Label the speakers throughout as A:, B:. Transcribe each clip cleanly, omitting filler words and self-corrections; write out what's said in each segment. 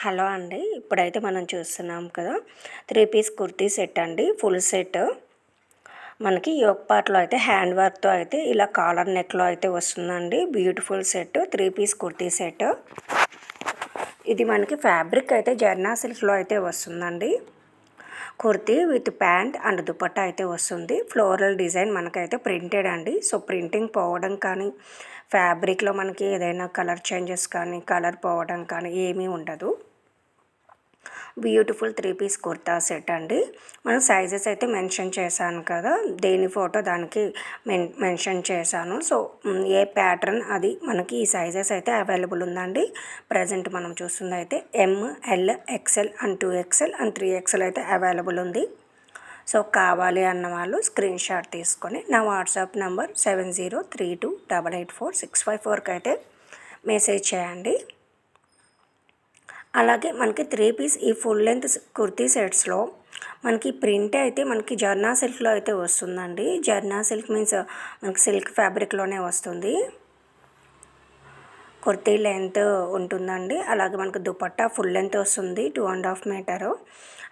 A: Hello అండి, ఇప్పుడైతే మనం చూస్తున్నాం కదా 3 పీస్ కుర్తీ సెట్ అండి. ఫుల్ సెట్ మనకి యోక్ పార్ట్లో అయితే హ్యాండ్ వర్క్తో అయితే ఇలా కాలర్ నెక్లో అయితే వస్తుందండి. Beautiful set 3 piece kurti set. ఇది మనకి ఫ్యాబ్రిక్ అయితే జర్నా సిల్క్లో అయితే వస్తుందండి. Kurti with pant and dupatta అయితే వస్తుంది. ఫ్లోరల్ డిజైన్ మనకైతే ప్రింటెడ్ అండి. సో ప్రింటింగ్ పోవడం కానీ ఫ్యాబ్రిక్లో మనకి ఏదైనా కలర్ చేంజెస్ కానీ కలర్ పోవడం కానీ ఏమీ ఉండదు. బ్యూటిఫుల్ 3 పీస్ కుర్తా సెట్ అండి. మనం సైజెస్ అయితే మెన్షన్ చేశాను కదా, దేని ఫోటో దానికి మెన్షన్ చేశాను. సో ఏ ప్యాటర్న్ అది మనకి ఈ సైజెస్ అయితే అవైలబుల్ ఉందండి. ప్రజెంట్ మనం చూస్తుంది అయితే ML XL and 2XL and 3XL అయితే అవైలబుల్ ఉంది. సో కావాలి అన్న వాళ్ళు స్క్రీన్ షాట్ తీసుకొని నా వాట్సాప్ నెంబర్ 7032884654కి అయితే మెసేజ్ చేయండి. అలాగే మనకి 3 పీస్ ఈ ఫుల్ లెంత్ కుర్తీ సెట్స్లో మనకి ప్రింట్ అయితే మనకి జర్నా సిల్క్లో అయితే వస్తుందండి. జర్నా సిల్క్ మీన్స్ మనకి సిల్క్ ఫ్యాబ్రిక్లోనే వస్తుంది. కుర్తీ లెంత్ ఉంటుందండి. అలాగే మనకు దుపట్టా ఫుల్ లెంత్ వస్తుంది 2.5 మీటరు.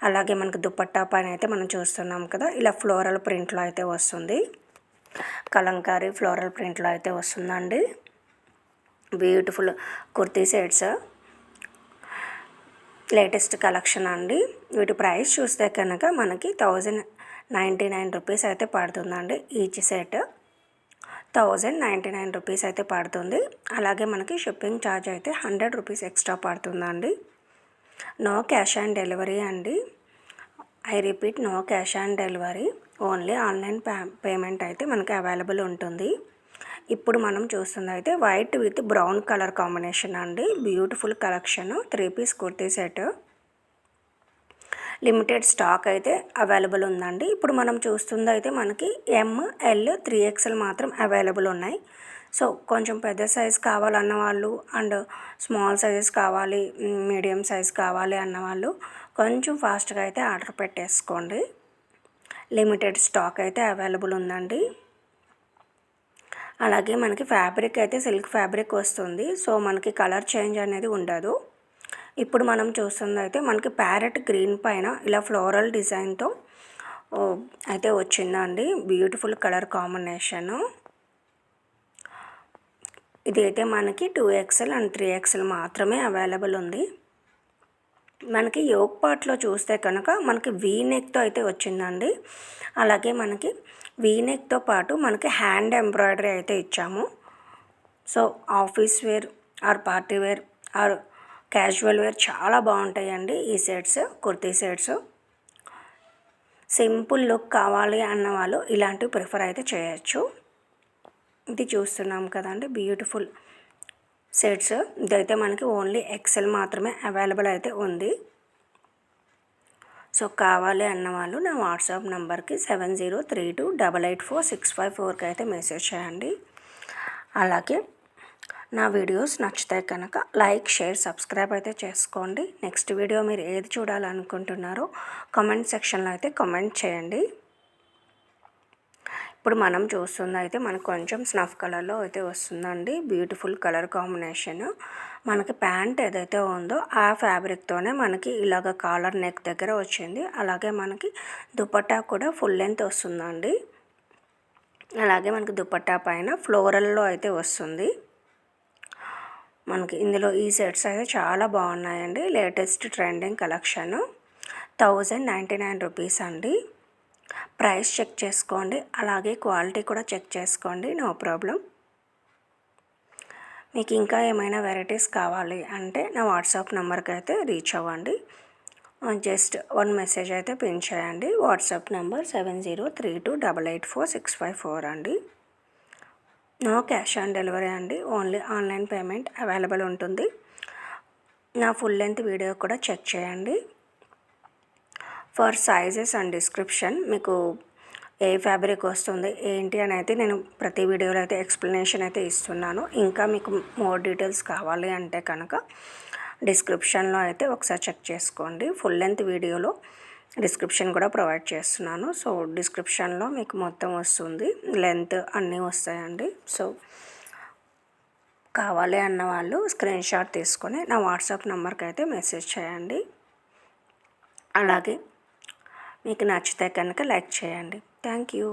A: అలాగే మనకు దుపట్టా పైన అయితే మనం చూస్తున్నాం కదా, ఇలా ఫ్లోరల్ ప్రింట్లో అయితే వస్తుంది. కలంకారీ ఫ్లోరల్ ప్రింట్లో అయితే వస్తుందండి. Beautiful kurti sets latest collection అండి. వీటి ప్రైస్ చూస్తే కనుక మనకి 1099 రూపీస్ అయితే పడుతుందండి. ఈచ్ సెట్ 1099 రూపీస్ అయితే పడుతుంది. అలాగే మనకి షిప్పింగ్ ఛార్జ్ అయితే 100 రూపీస్ ఎక్స్ట్రా పడుతుందండి. నో క్యాష్ ఆన్ డెలివరీ అండి. I repeat, no cash on delivery, only online payment అయితే మనకి అవైలబుల్ ఉంటుంది. ఇప్పుడు మనం చూస్తుంది అయితే white with brown colour combination అండి. Beautiful collection 3 piece kurti set. Limited stock అయితే అవైలబుల్ ఉందండి. ఇప్పుడు మనం చూస్తుంది అయితే మనకి ML 3XL మాత్రం అవైలబుల్ ఉన్నాయి. సో కొంచెం పెద్ద సైజ్ కావాలన్న వాళ్ళు అండ్ స్మాల్ సైజెస్ కావాలి, మీడియం సైజ్ కావాలి అన్న వాళ్ళు కొంచెం ఫాస్ట్గా అయితే ఆర్డర్ పెట్టేసుకోండి. లిమిటెడ్ స్టాక్ అయితే అవైలబుల్ ఉందండి. అలాగే మనకి ఫ్యాబ్రిక్ అయితే సిల్క్ ఫ్యాబ్రిక్ వస్తుంది. సో మనకి కలర్ చేంజ్ అనేది ఉండదు. ఇప్పుడు మనం చూస్తుంది అయితే మనకి ప్యారెట్ గ్రీన్ పైన ఇలా ఫ్లోరల్ డిజైన్తో అయితే వచ్చిందండి. Beautiful colour combination. ఇది అయితే మనకి 2XL అండ్ 3XL మాత్రమే అవైలబుల్ ఉంది. మనకి యోక్ పార్ట్లో చూస్తే కనుక మనకి వీ నెక్తో అయితే వచ్చిందండి. అలాగే మనకి వీ నెక్తో పాటు మనకి హ్యాండ్ ఎంబ్రాయిడరీ అయితే ఇచ్చాము. So office wear or party wear or casual wear చాలా బాగుంటాయండి ఈ sets, kurti sets. Simple look కావాలి అన్న వాళ్ళు ఇలాంటివి ప్రిఫర్ అయితే చేయొచ్చు. ఇది చూస్తున్నాం కదండి బ్యూటిఫుల్ సెట్స్. ఇదైతే మనకి ఓన్లీ XL మాత్రమే అవైలబుల్ అయితే ఉంది. సో కావాలి అన్న వాళ్ళు నా వాట్సాప్ నెంబర్కి 7032884654కి అయితే మెసేజ్ చేయండి. అలాగే నా వీడియోస్ నచ్చితే కనుక లైక్, షేర్, సబ్స్క్రైబ్ అయితే చేసుకోండి. నెక్స్ట్ వీడియో మీరు ఏది చూడాలనుకుంటున్నారో కామెంట్ సెక్షన్లో అయితే కామెంట్ చేయండి. ఇప్పుడు మనం చూస్తుంది అయితే మనకు కొంచెం స్నఫ్ కలర్లో అయితే వస్తుందండి. Beautiful colour combination. మనకి ప్యాంట్ ఏదైతే ఉందో ఆ ఫ్యాబ్రిక్తోనే మనకి ఇలాగ కాలర్ నెక్ దగ్గర వచ్చింది. అలాగే మనకి దుపట్టా కూడా ఫుల్ లెంత్ వస్తుందండి. అలాగే మనకి దుపట్టా పైన ఫ్లోరల్లో అయితే వస్తుంది. మనకి ఇందులో ఈ సెట్స్ అయితే చాలా బాగున్నాయండి. లేటెస్ట్ ట్రెండింగ్ కలెక్షన్ 1099 రూపీస్ అండి. ప్రైస్ చెక్ చేసుకోండి. అలాగే క్వాలిటీ కూడా చెక్ చేసుకోండి, నో ప్రాబ్లం. మీకు ఇంకా ఏమైనా వెరైటీస్ కావాలి అంటే నా వాట్సాప్ నెంబర్కి అయితే రీచ్ అవ్వండి. జస్ట్ 1 మెసేజ్ అయితే పిన్ చేయండి. వాట్సాప్ నెంబర్ 7032884654 అండి. నో క్యాష్ ఆన్ డెలివరీ అండి. ఓన్లీ ఆన్లైన్ పేమెంట్ అవైలబుల్ ఉంటుంది. నా ఫుల్ లెంత్ వీడియో కూడా చెక్ చేయండి. ఫర్ సైజెస్ అండ్ డిస్క్రిప్షన్ మీకు ఏ ఫ్యాబ్రిక్ వస్తుంది ఏంటి అని అయితే నేను ప్రతి వీడియోలో అయితే ఎక్స్ప్లెనేషన్ అయితే ఇస్తున్నాను. ఇంకా మీకు మోర్ డీటెయిల్స్ కావాలి అంటే కనుక డిస్క్రిప్షన్లో అయితే ఒకసారి చెక్ చేసుకోండి. ఫుల్ లెంత్ వీడియోలో డిస్క్రిప్షన్ కూడా ప్రొవైడ్ చేస్తున్నాను. సో డిస్క్రిప్షన్లో మీకు మొత్తం వస్తుంది, లెంత్ అన్నీ వస్తాయండి. సో కావాలి అన్న వాళ్ళు స్క్రీన్ షాట్ తీసుకొని నా వాట్సాప్ నెంబర్కి అయితే మెసేజ్ చేయండి. అలాగే మీకు నచ్చితే కనుక లైక్ చేయండి. Thank you.